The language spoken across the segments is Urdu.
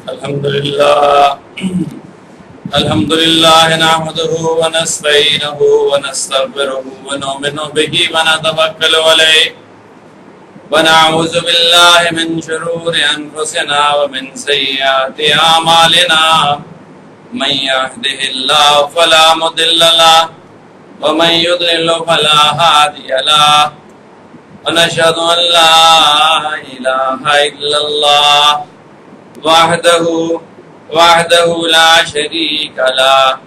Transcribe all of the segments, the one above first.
الحمد لله نحمده ونستعينه ونستغفره ونؤمن به ونتوكل عليه ونعوذ بالله من شرور أنفسنا ومن سيئات أعمالنا من يهده الله فلا مضل له ومن يضلل فلا هادي له ونشهد أن لا إله إلا الله وحده لا شريك له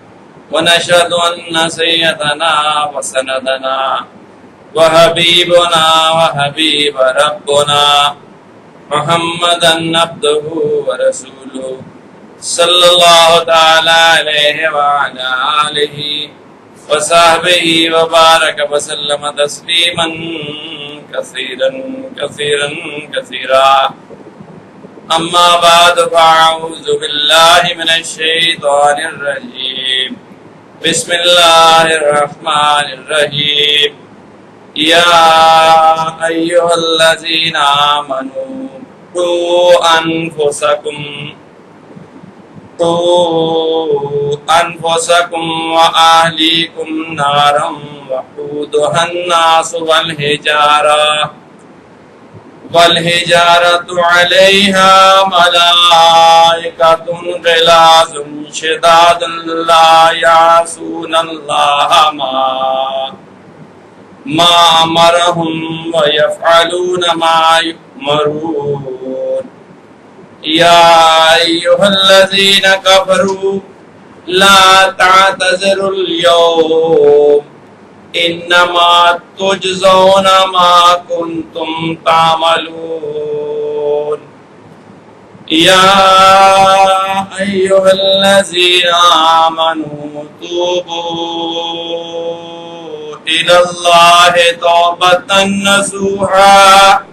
ونشهد أن سيدنا وسندنا وحبيبنا وحبيب ربنا محمدا عبده ورسوله صلى الله تعالى عليه وعلى آله وصحبه وبارك وسلم تسليما كثيرا كثيرا كثيرا أما بعد فأعوذ بالله من الشيطان الرجيم بسم الله الرحمن الرحيم يا أيها الذين آمنوا قوا أنفسكم وأهليكم نارا وقودها الناس والحجارة عليها ملائكة غلاظ شداد لا يعصون الله ما أمرهم ويفعلون ما يؤمرون يا أيها الذين كفروا لا تعتذروا اليوم إنما تجزون ما كنتم تعملون يا أيها الذين آمنوا توبوا إلى الله توبة نصوحا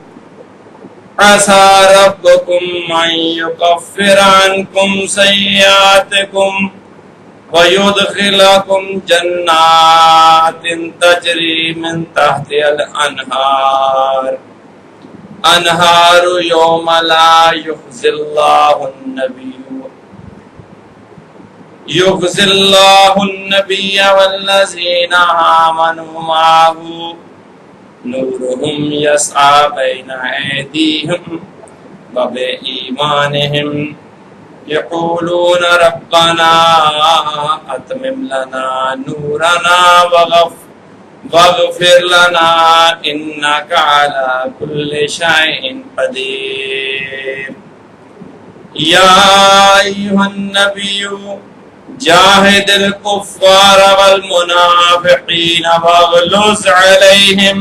عسى ربكم أن يكفر عنكم سيئاتكم ويدخلكم جنات تجري من تحتها الأنهار يوم لا يخزي الله النبي والذين آمنوا معه نورهم يسعى بين أيديهم وبإيمانهم يقولون ربنا أتمم لنا نورنا واغفر لنا إنك على كل شيء قدير يا أيها النبي جاهد الكفار والمنافقين واغلظ عليهم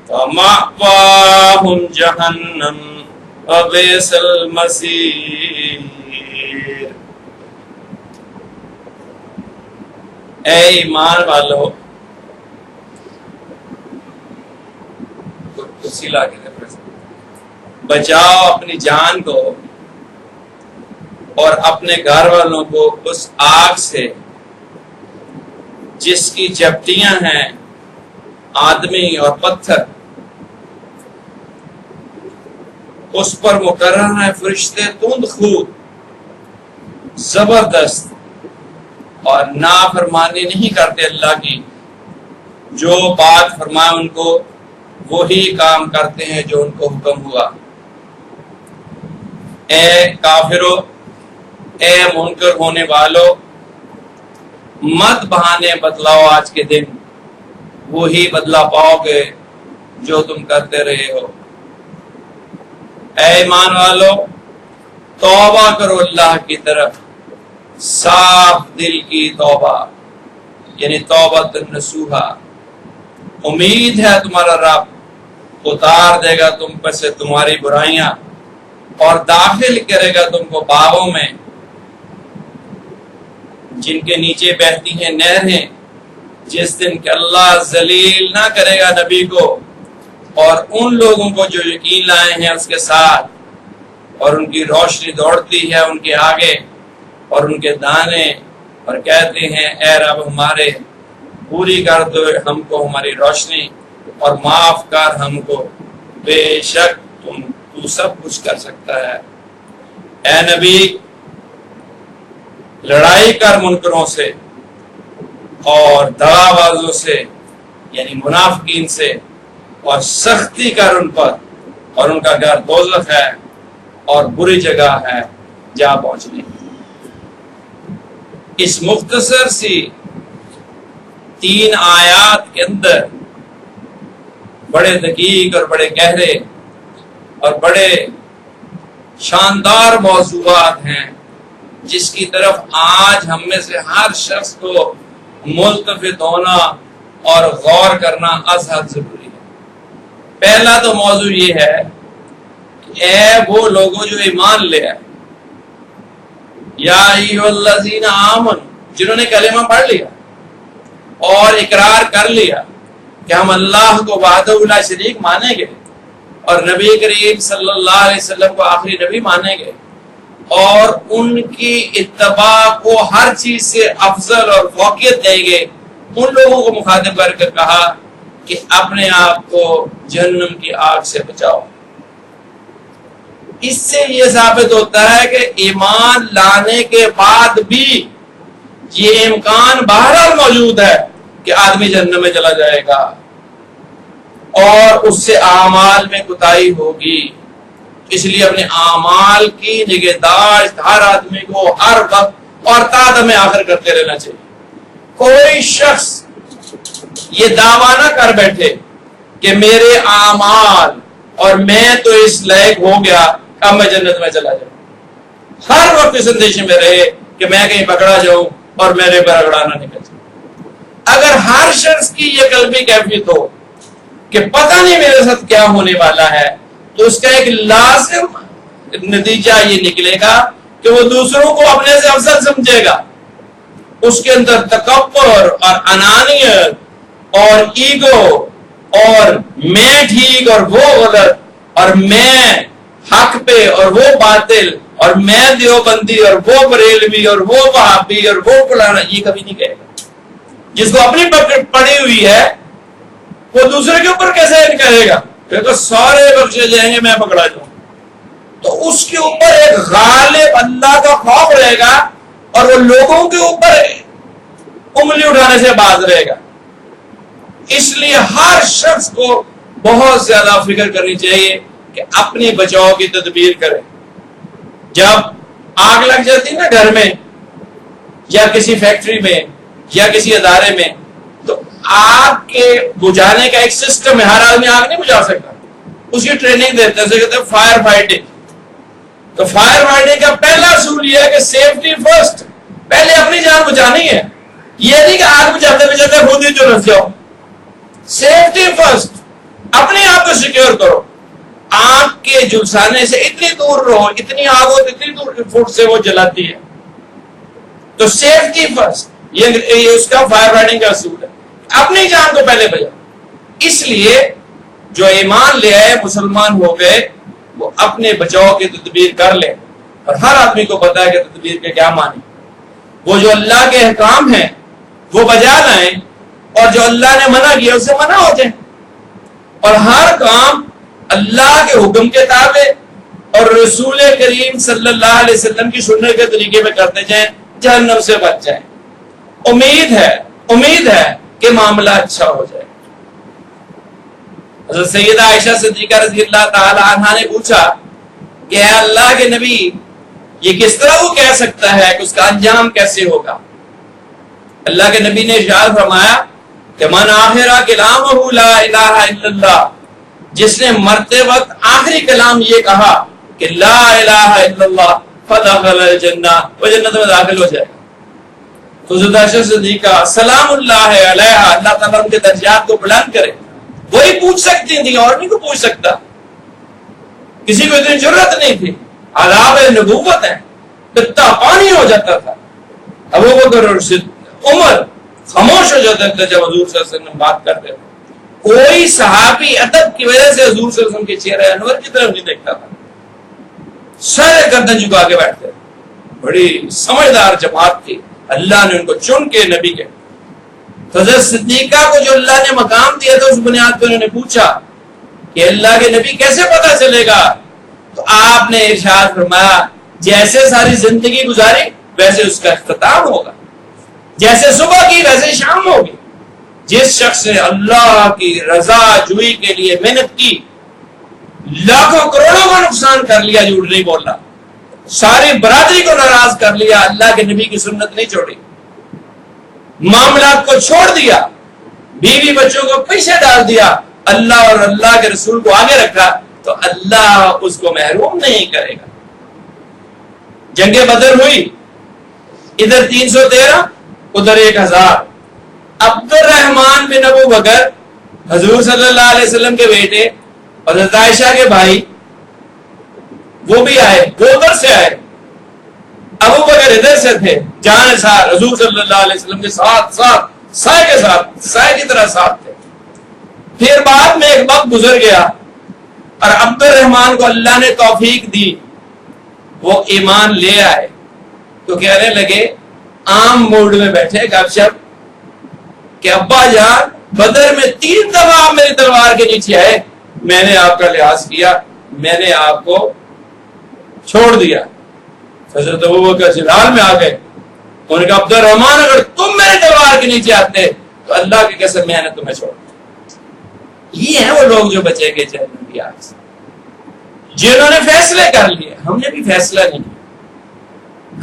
ومأواهم جهنم وبئس المصير اے ایمان والو بچاؤ اپنی جان کو اور اپنے گھر والوں کو اس آگ سے جس کی چپٹیاں ہیں آدمی اور پتھر، اس پر مقرر ہے فرشتے تند خو زبردست اور نافرمانی نہیں کرتے اللہ کی، جو بات فرمائے ان کو وہی کام کرتے ہیں جو ان کو حکم ہوا۔ اے کافرو، اے منکر ہونے والو، مت بہانے بدلاؤ آج کے دن، وہی بدلا پاؤ گے جو تم کرتے رہے ہو۔ اے ایمان والو، توبہ کرو اللہ کی طرف، صاف دل کی توبہ، یعنی توبۃ نصوحا۔ امید ہے تمہارا رب اتار دے گا تم پر سے تمہاری برائیاں اور داخل کرے گا تم کو باغوں میں جن کے نیچے بہتی ہیں نہریں، جس دن کہ اللہ ذلیل نہ کرے گا نبی کو اور ان لوگوں کو جو یقین لائے ہیں اس کے ساتھ، اور ان کی روشنی دوڑتی ہے ان کے آگے اور ان کے دانے، اور کہتے ہیں اے رب ہمارے پوری کر دو ہم کو ہماری روشنی اور معاف کر ہم کو، بے شک تو سب کچھ کر سکتا ہے۔ اے نبی لڑائی کر منکروں سے اور دغا بازوں سے یعنی منافقین سے اور سختی کر ان پر، اور ان کا گھر دوزخ ہے اور بری جگہ ہے جا پہنچنے کی۔ اس مختصر سی 3 آیات کے اندر بڑے دقیق اور بڑے گہرے اور بڑے شاندار موضوعات ہیں جس کی طرف آج ہم میں سے ہر شخص کو ملتفت ہونا اور غور کرنا از حد ضروری ہے۔ پہلا تو موضوع یہ ہے کہ اے وہ لوگوں جو ایمان لے آئے، یا ایھا الذین آمنوا، جنہوں نے کلمہ پڑھ لیا اور اقرار کر لیا کہ ہم اللہ کو وحدہ لا شریک مانیں گے اور نبی کریم صلی اللہ علیہ وسلم کو آخری نبی مانیں گے اور ان کی اتباع کو ہر چیز سے افضل اور فوقیت دیں گے، ان لوگوں کو مخاطب کر کے کہا کہ اپنے آپ کو جہنم کی آگ سے بچاؤ۔ اس سے یہ ثابت ہوتا ہے کہ ایمان لانے کے بعد بھی یہ امکان بہرحال موجود ہے کہ آدمی جہنم میں چلا جائے گا اور اس سے اعمال میں کوتاہی ہوگی۔ اس لیے اپنے اعمال کی نگہداشت ہر آدمی کو ہر وقت اور تا دم آخر کرتے رہنا چاہیے۔ کوئی شخص یہ دعویٰ نہ کر بیٹھے کہ میرے اعمال اور میں تو اس لائق ہو گیا اب میں جنت میں چلا جاؤں۔ ہر وقت اس اندیشے میں رہے کہ میں کہیں پکڑا جاؤں اور میرے پر اگڑانا نکل جائے۔ اگر ہر شخص کی یہ قلبی کیفیت ہو کہ پتہ نہیں میرے ساتھ کیا ہونے والا ہے، تو اس کا ایک لازم نتیجہ یہ نکلے گا کہ وہ دوسروں کو اپنے سے افضل سمجھے گا۔ اس کے اندر تکبر اور انانیت اور ایگو اور میں ٹھیک اور وہ غلط اور میں حق پہ اور وہ باطل اور میں دیوبندی اور وہ بریلوی اور وہ وہابی اور وہ فلانا، یہ کبھی نہیں کہے گا۔ جس کو اپنی پڑی ہوئی ہے وہ دوسرے کے اوپر کیسے کہے گا کہ سارے بخشے جائیں گے میں پکڑا جاؤں؟ تو اس کے اوپر ایک غالب اللہ کا خوف رہے گا اور وہ لوگوں کے اوپر انگلی اٹھانے سے باز رہے گا۔ اس لیے ہر شخص کو بہت زیادہ فکر کرنی چاہیے کہ اپنی بچاؤ کی تدبیر کرے۔ جب آگ لگ جاتی نا گھر میں یا کسی فیکٹری میں یا کسی ادارے میں، تو آگ کے بجھانے کا ایک سسٹم ہے، ہر آدمی آگ نہیں بجھا سکتا، اس کی ٹریننگ دیتے ہیں، اسے کہتے ہیں فائر فائٹنگ۔ تو فائر فائٹنگ کا پہلا اصول یہ ہے کہ سیفٹی فرسٹ، پہلے اپنی جان بچانی ہے۔ یہ نہیں کہ آگ بجھاتے بجھاتے خود ہی جلس جاؤ۔ سیفٹی فرسٹ، اپنے آپ کو سیکیور کرو۔ آگ کے جلسانے سے اتنی دور رہو، اتنی آگ ہو اتنی دور فٹ سے وہ جلاتی ہے۔ تو سیفٹی فرسٹ، یہ اس کا فائر فائٹنگ کا اصول ہے، اپنی جان کو پہلے بچاؤ۔ اس لیے جو ایمان لے آئے مسلمان ہو گئے وہ اپنے بچاؤ کی تدبیر کر لیں، اور ہر آدمی کو پتا ہے کہ تدبیر کے کیا معنی۔ وہ جو اللہ کے احکام ہیں وہ بجا لائیں اور جو اللہ نے منع کیا اس سے منع ہو جائیں، اور ہر کام اللہ کے حکم کے تابع اور رسول کریم صلی اللہ علیہ وسلم کی سنت کے طریقے میں کرتے جائیں، جہنم سے بچ جائیں۔ امید ہے کہ معاملہ اچھا ہو جائے۔ حضرت سیدہ عائشہ صدیقہ رضی اللہ تعالی عنہا نے پوچھا کہ اے اللہ کے نبی، یہ کس طرح وہ کہہ سکتا ہے کہ اس کا انجام کیسے ہوگا؟ اللہ کے نبی نے ارشاد فرمایا کہ من آخرہ کلامہ لا الہ الا اللہ، جس نے مرتے وقت آخری کلام یہ کہا کہ لا الہ الا اللہ فدخل الجنہ، وہ جنت میں داخل ہو جائے گا۔ تو حضرت عائشہ صدیقہ سلام اللہ علیہ، اللہ تعالیٰ ان کے درجات کو بلند کرے، وہی پوچھ سکتی تھی اور نہیں کو پوچھ سکتا، کسی کو اتنی ضرورت نہیں تھی۔ عذاب نبوت ہے، اتنا پانی ہو جاتا تھا، ابو بکر اور عمر خاموش ہو جاتے تھے جب حضور صلی اللہ علیہ وسلم بات کرتے تھے۔ کوئی صحابی ادب کی وجہ سے حضور صلی اللہ علیہ وسلم کے چہرے انور کی طرف نہیں دیکھتا تھا، سارے گردن جھکا کے بیٹھتے تھے۔ بڑی سمجھدار جماعت تھی، اللہ نے ان کو چن کے نبی کے۔ حضرت صدیقہ کو جو اللہ نے مقام دیا تھا اس بنیاد پہ انہوں نے پوچھا کہ اللہ کے نبی کیسے پتا چلے گا؟ تو آپ نے ارشاد فرمایا جیسے ساری زندگی گزاری ویسے اس کا اختتام ہوگا، جیسے صبح کی ویسے شام ہوگی۔ جس شخص نے اللہ کی رضا جوئی کے لیے محنت کی، لاکھوں کروڑوں کا نقصان کر لیا، جھوٹ نہیں بولا، ساری برادری کو ناراض کر لیا، اللہ کے نبی کی سنت نہیں چھوڑی، معاملات کو چھوڑ دیا، بیوی بچوں کو پیچھے ڈال دیا، اللہ اور اللہ کے رسول کو آگے رکھا، تو اللہ اس کو محروم نہیں کرے گا۔ جنگ بدر ہوئی، ادھر 313 ادھر 1000۔ عبد الرحمن بن ابو بکر حضور صلی اللہ علیہ وسلم کے بیٹے اور حضرت عائشہ کے بھائی، وہ بھی آئے، وہ ادھر سے آئے، ابو بکر ادھر سے تھے، جان ساتھ حضور صلی اللہ علیہ وسلم کے ساتھ سائے کے ساتھ، سائے کی طرح ساتھ تھے۔ پھر بعد میں ایک وقت گزر گیا اور عبد الرحمن کو اللہ نے توفیق دی، وہ ایمان لے آئے، تو کہنے لگے عام موڈ میں بیٹھے گپ شپ کہ ابا جان بدر میں 3 دفعہ آپ میری تلوار کے نیچے آئے، میں نے آپ کا لحاظ کیا، میں نے آپ کو چھوڑ دیا۔ حضرت ابوبکر جلال میں آ گئے، انہوں نے کہا عبد الرحمن اگر تم میرے تلوار کے نیچے آتے تو اللہ کی قسم میں نے تمہیں چھوڑ دیا۔ یہ ہیں وہ لوگ جو بچے گئے جہنم کی آگ سے، جنہوں نے فیصلے کر لیے۔ ہم نے بھی فیصلہ نہیں کیا،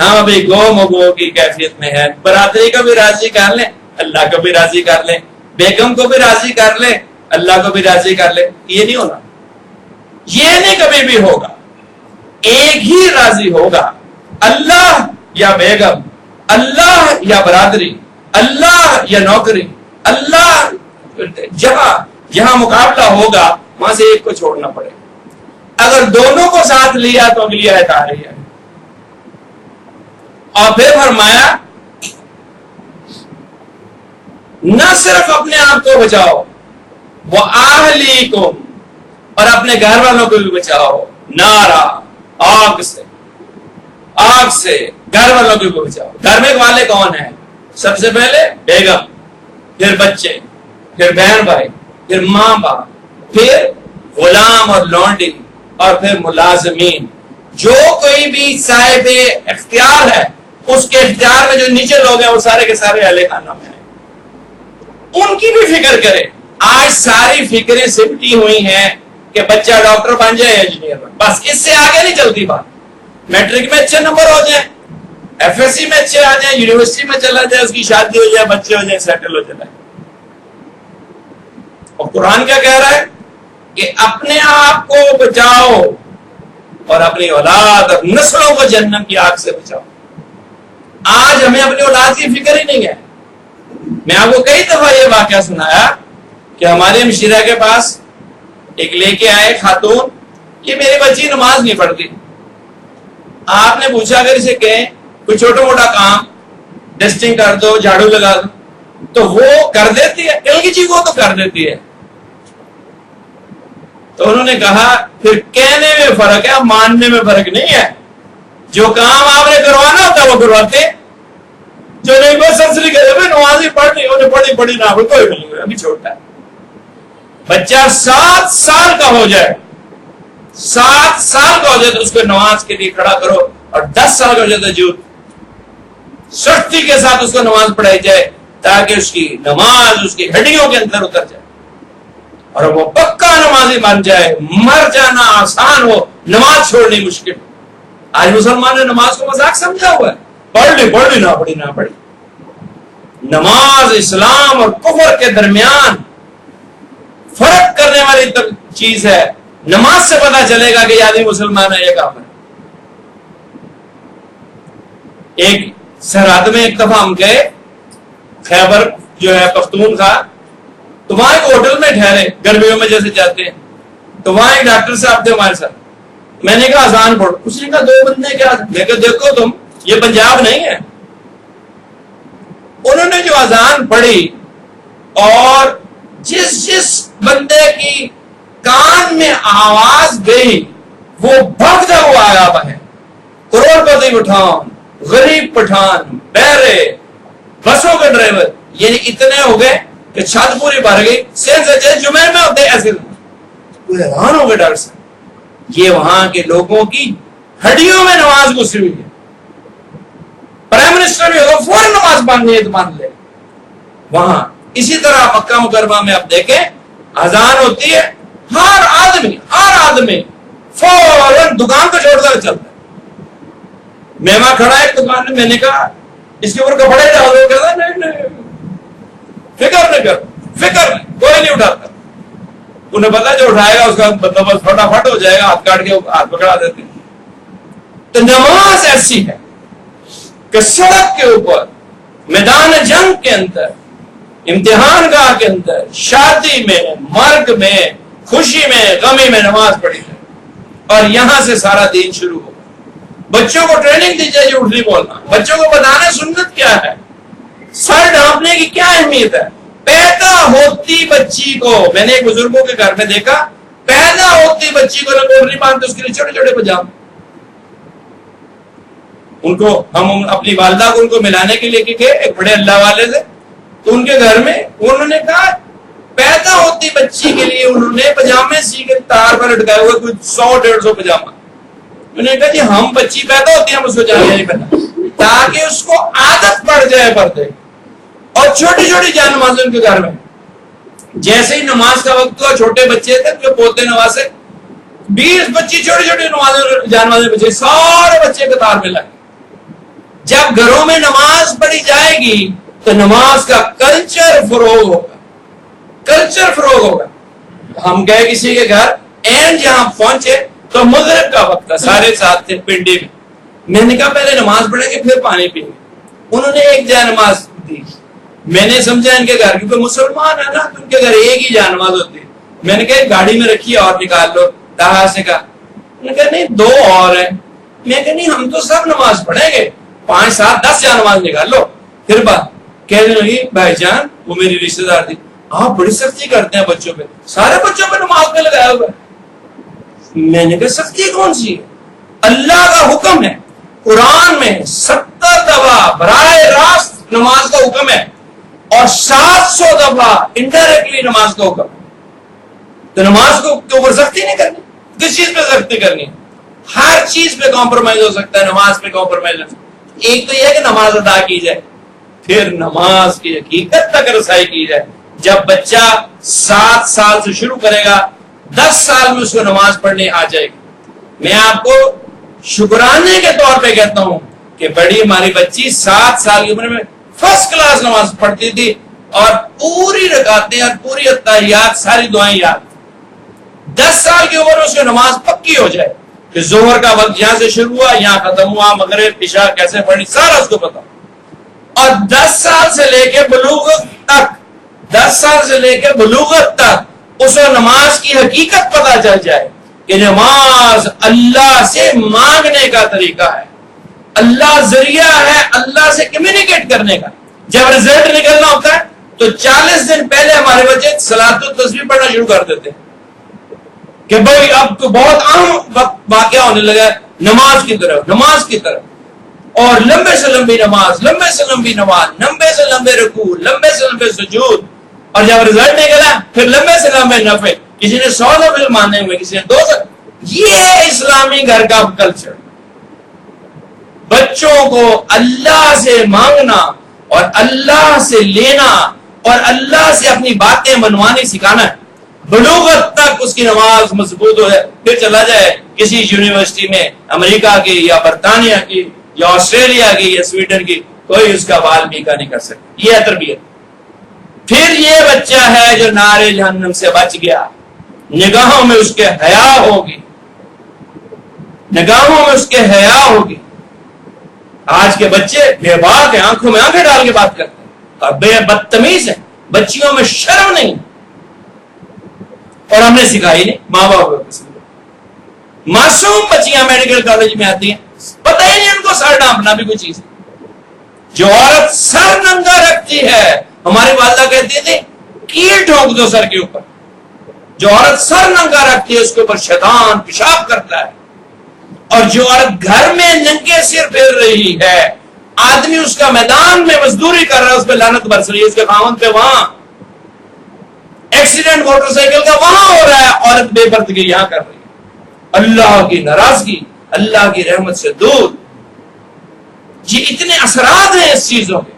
ہم ابھی گو مگو کی کیفیت میں ہے، برادری کو بھی راضی کر لیں، اللہ کو بھی راضی کر لیں، بیگم کو بھی راضی کر لیں، اللہ کو بھی راضی کر لیں۔ یہ نہیں ہونا، یہ نہیں کبھی بھی ہوگا۔ ایک ہی راضی ہوگا، اللہ یا بیگم، اللہ یا برادری، اللہ یا نوکری، اللہ۔ جہاں مقابلہ ہوگا وہاں سے ایک کو چھوڑنا پڑے گا۔ اگر دونوں کو ساتھ لیا تو اگلی آیت آ رہی ہے، اور پھر فرمایا نہ صرف اپنے آپ کو بچاؤ، وَأَهْلِيكُمْ، اور اپنے گھر والوں کو بھی بچاؤ، نارا، آگ سے، آگ سے گھر والوں کو بھی بچاؤ۔ گھر میں والے کون ہیں؟ سب سے پہلے بیگم، پھر بچے، پھر بہن بھائی، پھر ماں باپ، پھر غلام اور لونڈی، اور پھر ملازمین۔ جو کوئی بھی صاحب اختیار ہے، اس کے اختیار میں جو نیچے لوگ ہیں وہ سارے کے سارے اہل خانہ میں ہیں، ان کی بھی فکر کرے۔ آج ساری فکریں سمٹی ہوئی ہیں کہ بچہ ڈاکٹر بن جائے، انجینئر بن، بس اس سے آگے نہیں چلتی بات۔ میٹرک میں اچھے نمبر ہو جائیں، ایف ایس سی میں اچھے آ جائیں، یونیورسٹی میں چلا جائے، اس کی شادی ہو جائے، بچے ہو جائیں، سیٹل ہو جائے۔ اور قرآن کیا کہہ رہا ہے کہ اپنے آپ کو بچاؤ اور اپنی اولاد اور نسلوں کو جہنم کی آگ سے بچاؤ۔ آج ہمیں اپنی اولاد کی فکر ہی نہیں ہے۔ میں آپ کو کئی دفعہ یہ واقعہ سنایا کہ ہمارے ہمشیرہ کے پاس ایک لے کے آئے خاتون، یہ میری بچی نماز نہیں پڑھتی۔ آپ نے پوچھا اگر اسے کہیں کوئی چھوٹا موٹا کام، ڈسٹنگ کر دو، جھاڑو لگا دو، تو وہ کر دیتی ہے، الگی کو تو کر دیتی ہے۔ تو انہوں نے کہا پھر کہنے میں فرق ہے، ماننے میں فرق نہیں ہے۔ جو کام آپ نے کروانا ہوتا ہے وہ کرواتے، جو نہیں بس سنسری کرے نماز ہی پڑھنی، انہیں پڑھی نہ ہو کوئی نہیں، ابھی چھوٹا ہے۔ بچہ 7 سال کا ہو جائے، 7 سال کا ہو جائے تو اس کو نماز کے لیے کھڑا کرو، اور 10 سال کا ہو جائے تو جو سختی کے ساتھ اس کو نماز پڑھائی جائے، تاکہ اس کی نماز اس کی ہڈیوں کے اندر اتر جائے اور وہ پکا نمازی بن جائے۔ مر جانا آسان ہو، نماز چھوڑنی مشکل۔ آج مسلمان نے نماز کو مذاق سمجھا ہوا ہے، پڑھ لی نہ پڑھی۔ نماز اسلام اور کفر کے درمیان فرق کرنے والی چیز ہے۔ نماز سے پتہ چلے گا کہ یہ آدمی مسلمان ہے یا کافر ہے۔ ایک سرحد میں ایک دفعہ ہم گئے، خیبر جو ہے پختونخوا، تو وہاں ایک ہوٹل میں ٹھہرے، گرمیوں میں جیسے جاتے ہیں، تو وہاں ایک ڈاکٹر صاحب تھے ہمارے ساتھ۔ میں نے کہا اذان پڑھو، اس نے کہا 2 بندے کیا؟ میں کہا دیکھو تم، یہ پنجاب نہیں ہے۔ انہوں نے جو اذان پڑھی اور جس بندے کی کان میں آواز گئی وہ بھاگتا ہوا آیا ہے، کروڑ پتی پٹھان، غریب پٹھان، بہرے، بسوں کے ڈرائیور، یعنی اتنے ہو گئے کہ چھت پوری بھر گئی۔ جمعے میں ہوتے ایسے حیران ہو گئے ڈاکٹر صاحب، یہ وہاں کے لوگوں کی ہڈیوں میں نماز گھسی ہوئی ہے. پرائم منسٹر بھی ہوگا فوراً نماز مان لے. وہاں اسی طرح مکہ مکرمہ میں اب دیکھیں اذان ہوتی ہے, ہر آدمی فوراً دکان کو چھوڑ کر چلتا ہے. مہمان کھڑا ہے دکان میں, میں نے کہا اس کے اوپر کپڑے ڈال دو, کہتا نہیں فکر نہیں, کوئی نہیں اٹھاتا. انہیں پتا جو اٹھائے گا اس کا بندوبست فٹافٹ ہو جائے گا, ہاتھ کاٹ کے ہاتھ پکڑا دیتے. تو نماز ایسی ہے کہ سڑک کے اوپر, میدان جنگ کے اندر, امتحان گاہ کے اندر, شادی میں, مرگ میں, خوشی میں, غمی میں نماز پڑھی جائے. اور یہاں سے سارا دین شروع ہوگا. بچوں کو ٹریننگ دی جائے اٹھنی بولنا, بچوں کو بتانا سنت کیا ہے, سر ڈھانپنے کی کیا اہمیت ہے. پیدا ہوتی بچی کو, میں نے ایک بزرگوں کے گھر میں دیکھا, پیدا ہوتی بچی کو لوگ نہیں مانتے, اس کے لیے چھوٹے چھوٹے پجامے. ان کو ہم اپنی والدہ کو ان کو ملانے کے لیے کہ ایک بڑے اللہ والے سے, تو ان کے گھر میں انہوں نے کہا پیدا ہوتی بچی کے لیے انہوں نے پجامے سی کے تار پر لٹکائے ہوئے, کوئی 100-150 پجامہ. انہوں نے کہا جی ہم بچی پیدا ہوتی ہے ہم اس کو جانے نہیں پہنا, تاکہ اس کو عادت پڑ جائے پردے. اور چھوٹی چھوٹی جان نمازیں ان کے گھر میں, جیسے ہی نماز کا وقت ہوا, چھوٹے بچے تھے جو پوتے نوازے, 20-25 چھوٹی چھوٹی جان نمازیں بچے, سارے بچے قطار میں لگے. جب گھروں میں نماز پڑھی جائے گی تو نماز کا کلچر فروغ ہوگا. ہم گئے کسی کے گھر, اینڈ جہاں پہنچے تو مغرب کا وقت تھا, سارے ساتھ تھے پنڈی میں. میں نے کہا پہلے نماز پڑھیں گے پھر پانی پیئیں گے. انہوں نے ایک جان نماز دی. میں نے سمجھا ان کے گھر کیونکہ مسلمان ہے نا, تو ان کے گھر ایک ہی جان نماز ہوتی ہے. میں نے کہا گاڑی میں رکھی اور نکال لو, کہا سے کہا. انہوں نے کہا نہیں 2 اور ہیں. میں کہا نہیں ہم تو سب نماز پڑھیں گے, 5-7-10 جان نماز نکال لو. پھر بات کہنے لگی بھائی جان, وہ میری رشتے دار تھی, آپ بڑی سختی کرتے ہیں بچوں پہ, سارے بچوں پہ نماز پہ لگایا ہوا ہے. میں نے کہا سختی کون سی ہے, اللہ کا حکم ہے, قرآن میں 70 دفعہ براہ راست نماز کا حکم ہے, اور 700 دفعہ انڈائریکٹلی نماز کا حکم. تو نماز کو اوپر سختی نہیں کرنی, کس چیز پہ سختی کرنی ہے؟ ہر چیز پہ کمپرومائز ہو سکتا ہے, نماز پہ کمپرومائز. ایک تو یہ ہے کہ نماز ادا کی جائے, پھر نماز کی حقیقت تک رسائی کی جائے. جب بچہ 7 سال سے شروع کرے گا, 10 سال میں اس کو نماز پڑھنے آ جائے گی. میں آپ کو شکرانے کے طور پہ کہتا ہوں کہ بڑی ہماری بچی 7 سال کی عمر میں فرسٹ کلاس نماز پڑھتی تھی, اور پوری رکعتیں اور پوری اتحیات ساری دعائیں یاد. 10 سال کی عمر میں اس کی نماز پکی ہو جائے کہ ظہر کا وقت یہاں سے شروع ہوا یہاں ختم ہوا, مغرب عشاء کیسے پڑھنی سارا اس کو پتا. اور 10 سال سے لے کے بلوغت تک, 10 سال سے لے کے بلوغت تک اس کو نماز کی حقیقت پتا چل جائے کہ نماز اللہ سے مانگنے کا طریقہ ہے, اللہ ذریعہ ہے اللہ سے کمیونیکیٹ کرنے کا. جب رزلٹ نکلنا ہوتا ہے تو 40 دن پہلے ہمارے بچے صلاۃ التسبیح پڑھنا شروع کر دیتے ہیں کہ بھائی اب تو بہت عام واقعہ ہونے لگا ہے, نماز کی طرف, اور لمبے سے لمبی نماز, لمبے سے لمبی نماز, لمبے سے لمبے رکوع, لمبے سے لمبے سجود, اور جب رزلٹ نکلا پھر لمبے سے لمبے نفل. کسی نے 100 نفل ماننے ہوئے, کسی نے 200. یہ ہے اسلامی گھر کا کلچر. بچوں کو اللہ سے مانگنا اور اللہ سے لینا اور اللہ سے اپنی باتیں منوانی سکھانا ہے. بلوغت تک اس کی نماز مضبوط ہو جائے, پھر چلا جائے کسی یونیورسٹی میں, امریکہ کی یا برطانیہ کی یا آسٹریلیا کی یا سویڈن کی, کوئی اس کا بال بیکا نہیں کر سکتا. یہ ہے تربیت. پھر یہ بچہ ہے جو نارے جہنم سے بچ گیا, نگاہوں میں اس کے حیا ہوگی, نگاہوں میں اس کے حیا ہوگی. آج کے بچے بے باک ہیں, آنکھوں میں آنکھیں ڈال کے بات کرتے ہیں, اور بے بدتمیز ہیں, بچیوں میں شرم نہیں, اور ہم نے سکھائی نہیں. ماں باپ معصوم بچیاں میڈیکل کالج میں آتی ہیں, پتہ ہی نہیں ان کو سر ڈانپنا بھی کوئی چیز. جو عورت سر ننگا رکھتی ہے, ہماری والدہ کہتی تھی کیل ٹھونک دو سر کے اوپر. جو عورت سر ننگا رکھتی ہے اس کے اوپر شیطان پیشاب کرتا ہے. اور جو عورت گھر میں ننگے سر پھر رہی ہے, آدمی اس کا میدان میں مزدوری کر رہا ہے, اس پہ لعنت برس رہی ہے, اس کے خاوند پہ وہاں ایکسیڈنٹ موٹر سائیکل کا وہاں ہو رہا ہے, عورت بے پردگی یہاں کر رہی ہے. اللہ کی ناراضگی اللہ کی رحمت سے دور. یہ اتنے اثرات ہیں اس چیزوں کے.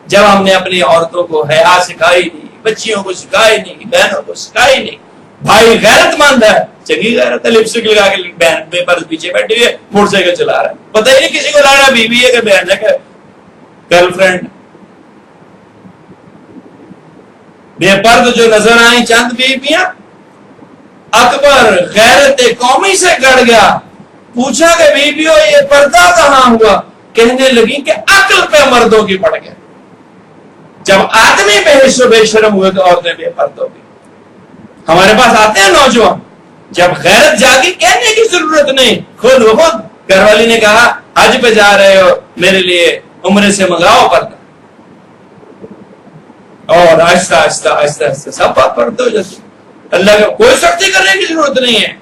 جب ہم نے اپنی عورتوں کو حیا سکھائی نہیں, بچیوں کو سکھائی نہیں, بہنوں کو سکھائی نہیں. بھائی غیرت مند ہے, چنگی غیرت ہے, لپسٹک لگا کے بہن پیپر پیچھے بیٹھی ہوئی ہے, موٹر سائیکل چلا رہا ہے, پتہ ہی نہیں کسی کو لڑ رہا بیوی ہے کہ بہن ہے کہ گرل فرینڈ. بے پرد جو نظر آئی چند بیویاں, اکبر غیرت قومی سے گڑ گیا. پوچھا کہ بیویوں یہ پردہ کہاں ہوا؟ کہنے لگی کہ عقل پہ مردوں کی پڑ گیا. جب آدمی بے شرم ہوئے تو عورتیں بے پرد ہو گئی. ہمارے پاس آتے ہیں نوجوان, جب غیرت جاگی کہنے کی ضرورت نہیں, خود بخود گھر والی نے کہا حج پہ جا رہے ہو, میرے لیے عمرے سے منگاؤ پردہ, اور آہستہ آہستہ آہستہ آہستہ سب بات پردہ ہو جاتی. اللہ کا کوئی سختی کرنے کی ضرورت نہیں ہے,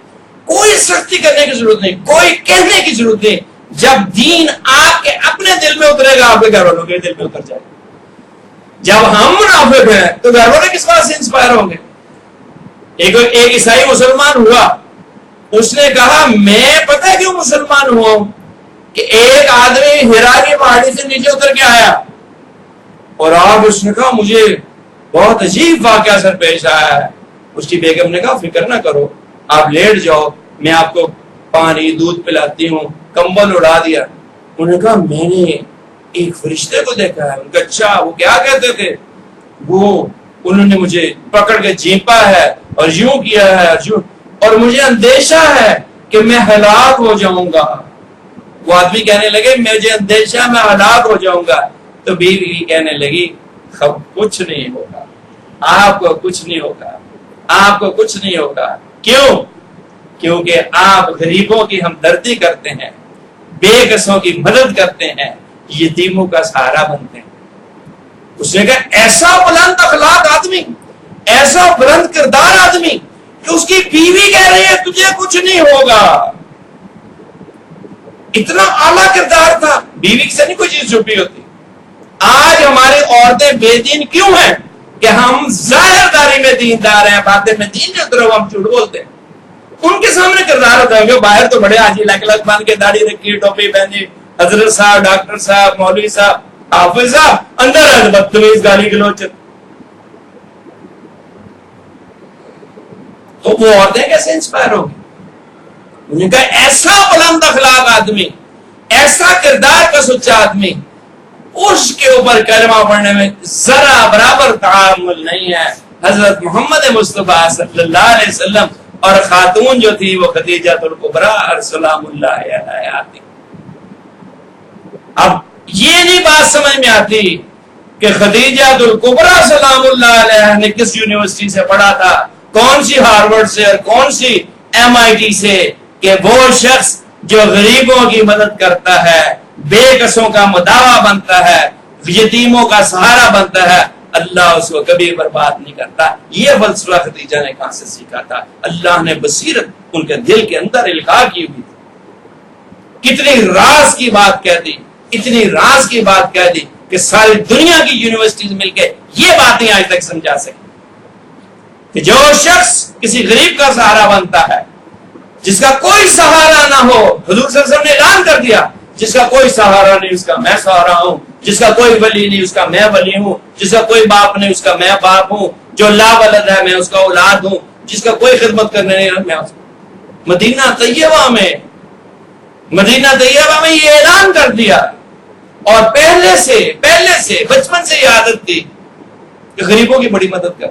کوئی سختی کرنے کی ضرورت نہیں, کوئی کہنے کی ضرورت نہیں. جب دین آپ کے اپنے دل میں اترے گا, آپ کے گھر والوں کے دل میں اتر جائے گا. جب ہم منافق ہیں تو گھر والے کس بات سے انسپائر ہوں گے؟ ایک عیسائی مسلمان ہوا, اس نے کہا میں پتہ کیوں مسلمان ہوا ہوں کہ ایک آدمی ہیرا کی پہاڑی سے نیچے اتر کے آیا, اور آپ اس نے کہا مجھے بہت عجیب واقعہ سر پیش آیا ہے. اس کی بیگم نے کہا فکر نہ کرو, آپ لیٹ جاؤ, میں آپ کو پانی دودھ پلاتی ہوں. کمبل اڑا دیا. انہوں نے کہا میں نے ایک فرشتے کو دیکھا ہے. ان کا اچھا, وہ کیا کہتے تھے؟ وہ انہوں نے مجھے پکڑ کے جھینپا ہے اور یوں کیا ہے اور مجھے اندیشہ ہے کہ میں ہلاک ہو جاؤں گا. وہ آدمی کہنے لگے مجھے اندیشہ میں ہلاک ہو جاؤں گا. تو بیوی کہنے لگی کچھ نہیں ہوگا, آپ کو کچھ نہیں ہوگا, آپ کو کچھ نہیں ہوگا. کیوں؟ کیونکہ آپ غریبوں کی ہمدردی کرتے ہیں, بے کسوں کی مدد کرتے ہیں, یتیموں کا سہارا بنتے ہیں. اس نے کہا ایسا بلند اخلاق آدمی, ایسا بلند کردار آدمی کہ اس کی بیوی کہہ رہی ہے تجھے کچھ نہیں ہوگا. اتنا اعلیٰ کردار تھا. بیوی سے نہیں کوئی چیز چھپی ہوتی. آج ہماری عورتیں بے دین کیوں ہیں کہ ہم ظاہر داری میں دیندار ہیں, باطن میں دین نہیں اترا, ہم جھوٹ بولتے ہیں. ان کے سامنے کردار ہوتا ہے, باہر تو بڑے آج لک لک باندھ کے داڑھی رکھی, ٹوپی پہنی, حضرت صاحب, ڈاکٹر صاحب, مولوی صاحب, حافظ صاحب, اندر ہے بدتمیز گالی گلوچ. تو وہ عورتیں کیسے انسپائر ہوگی؟ انہوں نے کہا ایسا بلند اخلاق آدمی, ایسا کردار کا سچا آدمی, اس کے اوپر کلمہ پڑھنے میں ذرا برابر تعامل نہیں ہے. حضرت محمد مصطفیٰ صلی اللہ علیہ وسلم اور خاتون جو تھی وہ خدیجہ الکبریٰ سلام اللہ علیہا تھی. اب یہ نہیں بات سمجھ میں آتی کہ خدیجہ الکبریٰ سلام اللہ علیہا نے کس یونیورسٹی سے پڑھا تھا, کون سی ہارورڈ سے اور کون سی MIT سے, کہ وہ شخص جو غریبوں کی مدد کرتا ہے, بے کسوں کا مداوا بنتا ہے, یتیموں کا سہارا بنتا ہے, اللہ اس کو کبھی برباد نہیں کرتا. یہ فلسفہ خدیجہ نے کہاں سے سیکھا تھا؟ اللہ نے بصیرت ان کے دل کے اندر القاء کی ہوئی تھی. کتنی راز کی بات کہہ دی, اتنی راز کی بات کہہ دی کہ ساری دنیا کی یونیورسٹیز مل کے یہ باتیں آج تک سمجھا سکیں کہ جو شخص کسی غریب کا سہارا بنتا ہے, جس کا کوئی سہارا نہ ہو, حضور صلی اللہ علیہ وسلم نے اعلان کر دیا جس کا کوئی سہارا نہیں اس کا میں سہارا ہوں, جس کا کوئی ولی نہیں اس کا میں ولی ہوں, جس کا کوئی باپ نہیں اس کا میں باپ ہوں, جو لا ولد ہے میں اس کا اولاد ہوں, جس کا کوئی خدمت کرنے نہیں میں. مدینہ طیبہ میں یہ اعلان کر دیا, اور پہلے سے بچپن سے یہ عادت تھی کہ غریبوں کی بڑی مدد کر,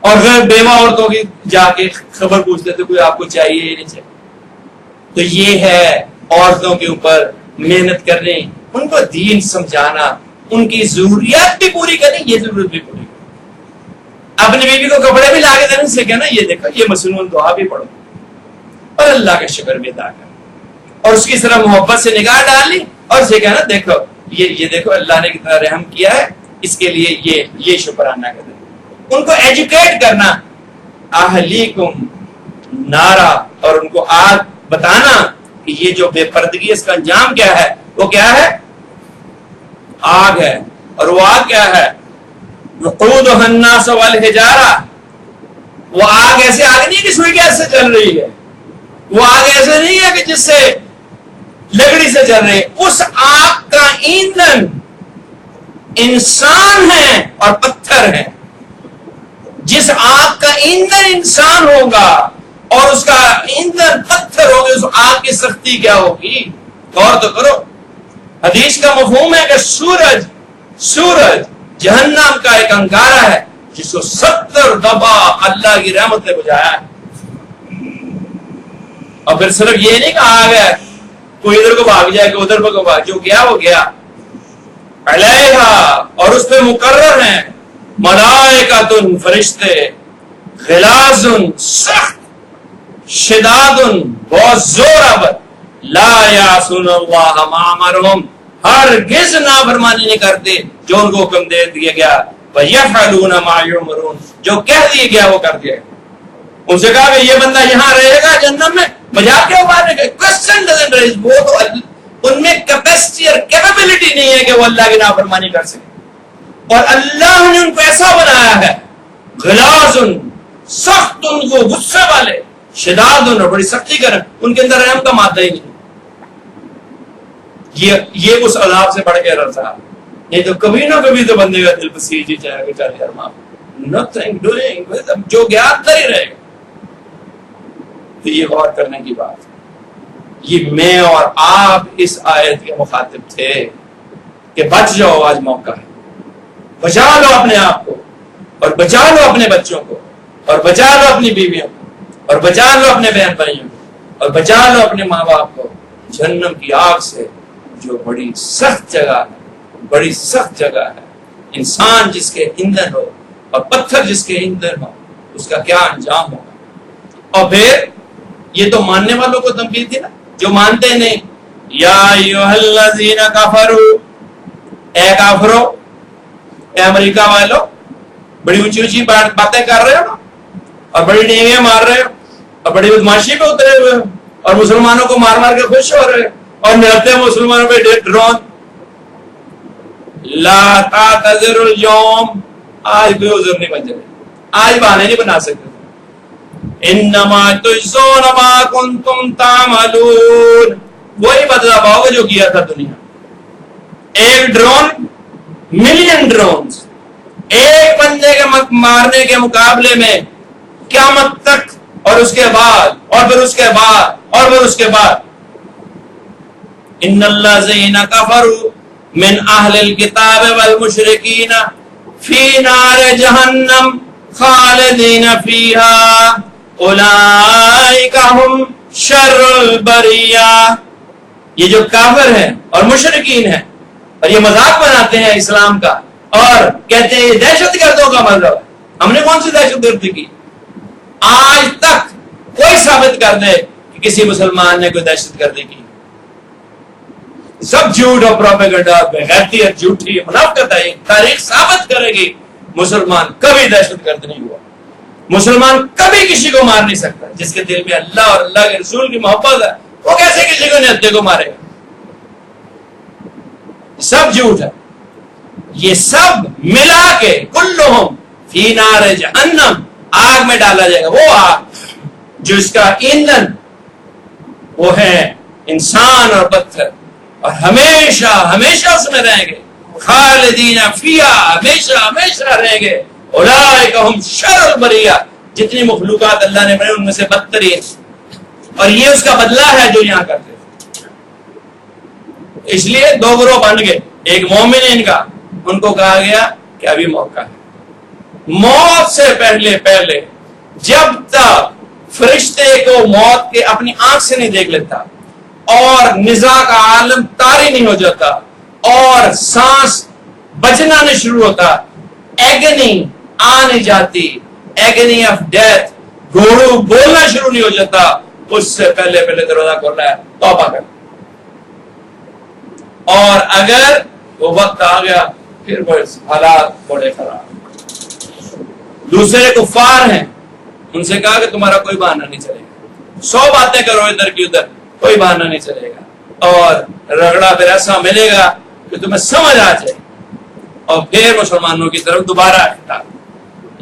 اور غیر بیوہ عورتوں کی جا کے خبر پوچھتے تھے کوئی آپ کو چاہیے یا نہیں چاہیے. تو یہ ہے عورتوں کے اوپر محنت کرنے, ان کو دین سمجھانا, ان کی ضروریات بھی پوری کریں, یہ ضرورت بھی پوری کریں. اپنی بیوی کو کپڑے بھی لا کے دینے سے کہنا یہ دیکھو یہ مصنون دعا بھی پڑھو اور اللہ کا شکر بھی ادا کرو, اور اس کی طرح محبت سے نگاہ ڈال لی اور اسے کہنا دیکھو یہ دیکھو اللہ نے کتنا رحم کیا ہے, اس کے لیے یہ شکرانہ کریں. ان کو ایجوکیٹ کرنا, اہلیکم نارا, اور ان کو آگ بتانا کہ یہ جو بے پردگی اس کا انجام کیا ہے, وہ کیا ہے, آگ ہے. اور وہ آگ کیا ہے, وقودها الناس والحجارہ. وہ آگ ایسے آگ نہیں کہ سوئی گیس سے چل رہی ہے, وہ آگ ایسے نہیں ہے کہ جس سے لکڑی سے جل رہے، اس آگ کا ایندھن انسان ہے اور پتھر ہے. جس آگ کا ایندھن انسان ہوگا اور اس کا ایندھن پتھر ہوگا، اس آگ کی سختی کیا ہوگی؟ غور تو کرو. حدیث کا مفہوم ہے کہ سورج جہنم کا ایک انگارہ ہے جس کو 70 دفعہ اللہ کی رحمت نے بجھایا ہے. اور پھر صرف یہ نہیں کہا گیا کوئی ادھر کو بھاگ جائے کہ ادھر کو بھاگ، جو گیا وہ گیا. علیہا، اور اس پہ مقرر ہیں ملائکۃ، فرشتے، غلاظ، سخت، شداد، بہت زور آور، لا یعصون اللہ ما امرہم، ہرگز نافرمانی نہیں کرتے جو ان کو حکم دے دیا گیا. وَيَفْعَلُونَ مَا يُؤْمَرُونَ، جو کہہ دیا گیا وہ کر دیا. ان سے کہا کہ یہ بندہ یہاں رہے گا جہنم میں، مذاق کیوں مارنے کا؟ Question doesn't raise. وہ تو ان میں کیپیسٹی اور کیپیبلٹی نہیں ہے کہ وہ اللہ کی نافرمانی کر سکے. اور اللہ نے ان کو ایسا بنایا ہے، غلاظ، سخت، ان کو غصے والے، شداد، اور بڑی سختی کریں، ان کے اندر رحم کا مادہ ہی نہیں. یہ اس عذاب سے بڑھ کے رہا. یہ تو کبھی نہ کبھی تو بندے کا دل بسیج ہی جائے گا. چل یار معاف، nothing doing، جو گیا اندر ہی رہے گا. تو یہ غور کرنے کی بات. یہ میں اور آپ اس آیت کے مخاطب تھے کہ بچ جاؤ، آج موقع ہے. بچا لو اپنے آپ کو، اور بچا لو اپنے بچوں کو، اور بچا لو اپنی بیویوں کو، اور بچا لو اپنے بہن بھائیوں کو، اور بچا لو اپنے ماں باپ کو جہنم کی آگ سے، جو بڑی سخت جگہ ہے، بڑی سخت جگہ ہے. انسان جس کے ایندھن ہو اور پتھر جس کے ایندھن ہو، اس کا کیا انجام ہوگا. اور پھر یہ تو ماننے والوں کو تنبیہ تھی نا، جو مانتے نہیں. یا ایھا الذین کفروا، اے کافرو، اے امریکہ والو، بڑی اونچی اونچی باتیں کر رہے ہو نا، اور بڑی ڈینگیں مار رہے ہو، اور بڑی بدماشی پہ اترے ہوئے ہو، اور مسلمانوں کو مار مار کے خوش ہو رہے ہو، اور ملتے مسلمانوں پہ ڈرون. لا تعتذروا اليوم، آج کوئی عذر نہیں بن جائے، آج بہانے نہیں بنا سکتے. انما تجزون ما کنتم تعملون، وہی بدلہ پاؤ گے جو کیا تھا دنیا. ایک ڈرون، ملین ڈرونز ایک بندے کے مارنے کے مقابلے میں قیامت تک، اور اس کے بعد، اور پھر اس کے بعد، اور پھر اس کے بعد. ان الذین کفروا من اہل الکتاب والمشرکین فی نار جہنم خالدین فیہا اولئک ہم شر البریہ. یہ جو کافر ہیں اور مشرکین ہیں، اور یہ مذاق بناتے ہیں اسلام کا، اور کہتے ہیں یہ دہشت گردوں کا مذہب ہے. ہم نے کون سی دہشت گردی کی؟ آج تک کوئی ثابت کر دے کہ کسی مسلمان نے کوئی دہشت گردی کی. سب جھوٹ اور پروپیگنڈا، بےغیرتی اور جھوٹی منافقت ہے. تاریخ ثابت کرے گی مسلمان کبھی دہشت گرد نہیں ہوا. مسلمان کبھی کسی کو مار نہیں سکتا. جس کے دل میں اللہ اور اللہ کے رسول کی محبت ہے، وہ کیسے کسی کو نہتے کو مارے گا؟ سب جھوٹ ہے. یہ سب ملا کے کلہم فی نار جہنم، آگ میں ڈالا جائے گا. وہ آگ جو اس کا ایندھن وہ ہے انسان اور پتھر، اور ہمیشہ ہمیشہ اس میں رہیں گے. خالدین فیہا، ہمیشہ ہمیشہ رہیں گے. اولئک ہم شر البریہ، جتنی مخلوقات اللہ نے بنائی ان میں سے بدترین. اور یہ اس کا بدلہ ہے جو یہاں کرتے تھے. اس لیے دو گروہ بن گئے. ایک مومن کا، ان کو کہا گیا کہ ابھی موقع ہے. موت سے پہلے جب تک فرشتے کو موت کے اپنی آنکھ سے نہیں دیکھ لیتا، اور نزاع کا عالم طاری نہیں ہو جاتا، اور سانس بچنا نہیں شروع ہوتا، ایگنی آ نہیں جاتی، ایگنی آف ڈیتھ، گھوڑو بولنا شروع نہیں ہو جاتا، اس سے پہلے دروازہ کھولا ہے، توبہ کر. اور اگر وہ وقت آ گیا پھر وہ حالات بڑے خراب. دوسرے کفار ہیں، ان سے کہا کہ تمہارا کوئی بہانہ نہیں چلے گا. 100 باتیں کرو ادھر کی ادھر، کوئی بہانہ نہیں چلے گا. اور رگڑا پھر ایسا ملے گا کہ تمہیں سمجھ آ جائے. اور پھر مسلمانوں کی طرف دوبارہ خطاب.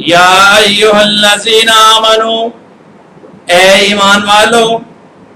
یا ایھا الذین آمنو، اے ایمان والو،